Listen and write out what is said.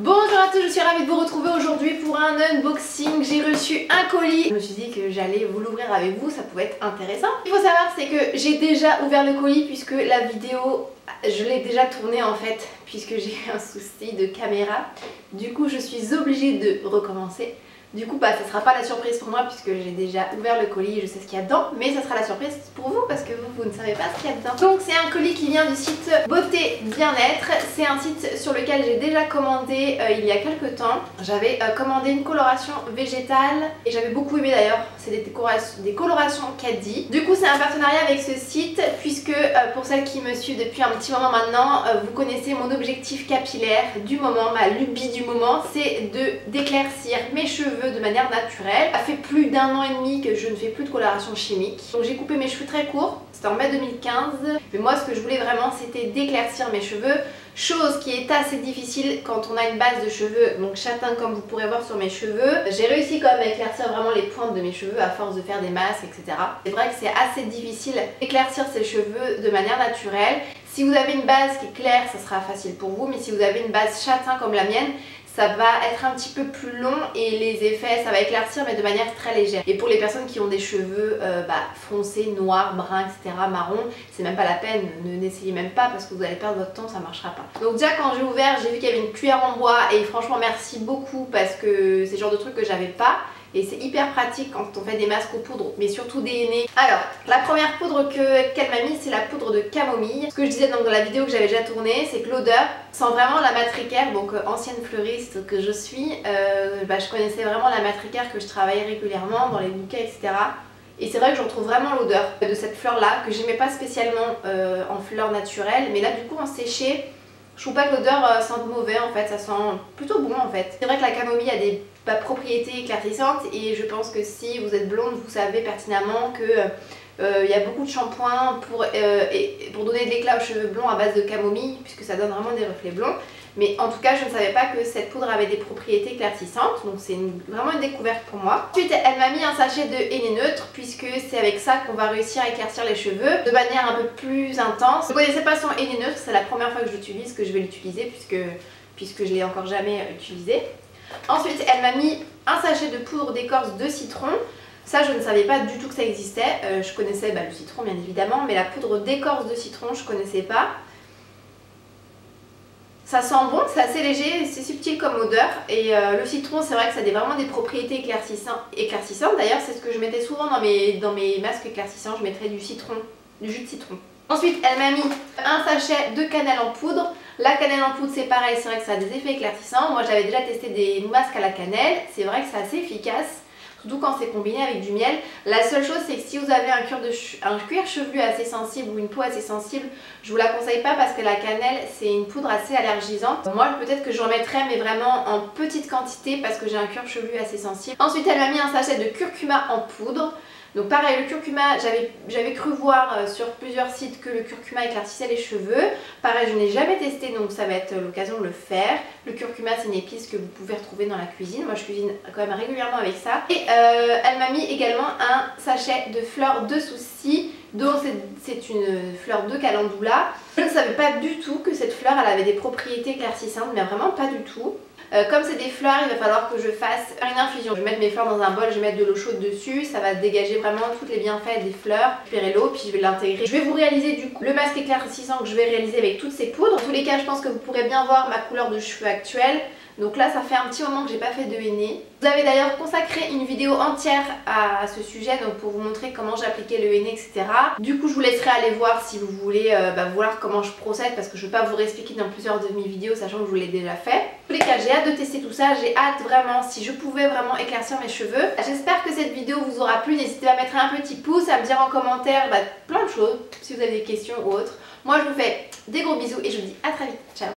Bonjour à tous, je suis ravie de vous retrouver aujourd'hui pour un unboxing. J'ai reçu un colis. Je me suis dit que j'allais vous l'ouvrir avec vous, ça pouvait être intéressant. Ce qu'il faut savoir, c'est que j'ai déjà ouvert le colis puisque la vidéo, je l'ai déjà tournée en fait, puisque j'ai un souci de caméra. Du coup, je suis obligée de recommencer. Du coup, ça sera pas la surprise pour moi puisque j'ai déjà ouvert le colis, je sais ce qu'il y a dedans, mais ça sera la surprise pour vous parce que vous ne savez pas ce qu'il y a dedans. Donc c'est un colis qui vient du site Beauté Bien-être. C'est un site sur lequel j'ai déjà commandé il y a quelques temps. J'avais commandé une coloration végétale et j'avais beaucoup aimé d'ailleurs. C'est des colorations Caddy. Du coup c'est un partenariat avec ce site puisque pour celles qui me suivent depuis un petit moment maintenant, vous connaissez mon objectif capillaire du moment, ma lubie du moment, c'est d'éclaircir mes cheveux de manière naturelle. Ça fait plus d'1 an et demi que je ne fais plus de coloration chimique. Donc j'ai coupé mes cheveux très courts, c'était en mai 2015. Mais moi ce que je voulais vraiment c'était d'éclaircir mes cheveux. Chose qui est assez difficile quand on a une base de cheveux donc châtain comme vous pourrez voir sur mes cheveux. J'ai réussi quand même à éclaircir vraiment les pointes de mes cheveux à force de faire des masques etc. C'est vrai que c'est assez difficile d'éclaircir ses cheveux de manière naturelle. Si vous avez une base qui est claire ça sera facile pour vous, mais si vous avez une base châtain comme la mienne, ça va être un petit peu plus long et les effets, ça va éclaircir mais de manière très légère. Et pour les personnes qui ont des cheveux foncés, noirs, bruns, etc., marron, c'est même pas la peine, n'essayez même pas parce que vous allez perdre votre temps, ça marchera pas. Donc déjà quand j'ai ouvert, j'ai vu qu'il y avait une cuillère en bois et franchement merci beaucoup parce que c'est le genre de truc que j'avais pas. Et c'est hyper pratique quand on fait des masques aux poudres, mais surtout des hennées. Alors, la première poudre qu'elle m'a mise, c'est la poudre de camomille. Ce que je disais donc dans la vidéo que j'avais déjà tournée, c'est que l'odeur sent vraiment la matricaire, donc ancienne fleuriste que je suis. Je connaissais vraiment la matricaire que je travaillais régulièrement dans les bouquets, etc. Et c'est vrai que je retrouve vraiment l'odeur de cette fleur-là, que j'aimais pas spécialement en fleur naturelle. Mais là, du coup, en séché, je trouve pas que l'odeur sente mauvais en fait, ça sent plutôt bon en fait. C'est vrai que la camomille a des propriétés éclaircissantes et je pense que si vous êtes blonde, vous savez pertinemment que y a beaucoup de shampoings pour donner de l'éclat aux cheveux blonds à base de camomille puisque ça donne vraiment des reflets blonds. Mais en tout cas, je ne savais pas que cette poudre avait des propriétés éclaircissantes, donc c'est vraiment une découverte pour moi. Ensuite, elle m'a mis un sachet de henné neutre, puisque c'est avec ça qu'on va réussir à éclaircir les cheveux de manière un peu plus intense. Vous ne connaissez pas son henné neutre, c'est la première fois que je l'utilise, que je vais l'utiliser, puisque je l'ai encore jamais utilisé. Ensuite, elle m'a mis un sachet de poudre d'écorce de citron. Ça, je ne savais pas du tout que ça existait. Je connaissais le citron, bien évidemment, mais la poudre d'écorce de citron, je ne connaissais pas. Ça sent bon, c'est assez léger, c'est subtil comme odeur et le citron c'est vrai que ça a vraiment des propriétés éclaircissantes. D'ailleurs c'est ce que je mettais souvent dans mes masques éclaircissants, je mettrais du jus de citron. Ensuite elle m'a mis un sachet de cannelle en poudre. La cannelle en poudre c'est pareil, c'est vrai que ça a des effets éclaircissants. Moi j'avais déjà testé des masques à la cannelle, c'est vrai que c'est assez efficace. Surtout quand c'est combiné avec du miel. La seule chose c'est que si vous avez un cuir chevelu assez sensible ou une peau assez sensible, je vous la conseille pas parce que la cannelle c'est une poudre assez allergisante. Moi peut-être que j'en mettrais mais vraiment en petite quantité parce que j'ai un cuir chevelu assez sensible. Ensuite elle m'a mis un sachet de curcuma en poudre. Donc pareil, le curcuma, j'avais cru voir sur plusieurs sites que le curcuma éclaircissait les cheveux. Pareil, je n'ai jamais testé donc ça va être l'occasion de le faire. Le curcuma c'est une épice que vous pouvez retrouver dans la cuisine. Moi je cuisine quand même régulièrement avec ça. Et elle m'a mis également un sachet de fleurs de souci. Donc c'est une fleur de calendula. Je ne savais pas du tout que cette fleur elle avait des propriétés éclaircissantes, mais vraiment pas du tout. Comme c'est des fleurs, il va falloir que je fasse une infusion. Je vais mettre mes fleurs dans un bol, je vais mettre de l'eau chaude dessus, ça va dégager vraiment tous les bienfaits des fleurs. Je vais récupérer l'eau, puis je vais l'intégrer. Je vais vous réaliser du coup le masque éclaircissant que je vais réaliser avec toutes ces poudres. Dans tous les cas, je pense que vous pourrez bien voir ma couleur de cheveux actuelle. Donc là, ça fait un petit moment que j'ai pas fait de henné. Vous avez d'ailleurs consacré une vidéo entière à ce sujet, donc pour vous montrer comment j'appliquais le henné, etc. Du coup, je vous laisserai aller voir si vous voulez voir comment je procède, parce que je ne vais pas vous réexpliquer dans plusieurs de mes vidéos, sachant que je vous l'ai déjà fait. En tous les cas, j'ai hâte de tester tout ça, j'ai hâte vraiment, si je pouvais vraiment éclaircir mes cheveux. J'espère que cette vidéo vous aura plu, n'hésitez pas à mettre un petit pouce, à me dire en commentaire plein de choses, si vous avez des questions ou autres. Moi, je vous fais des gros bisous et je vous dis à très vite, ciao.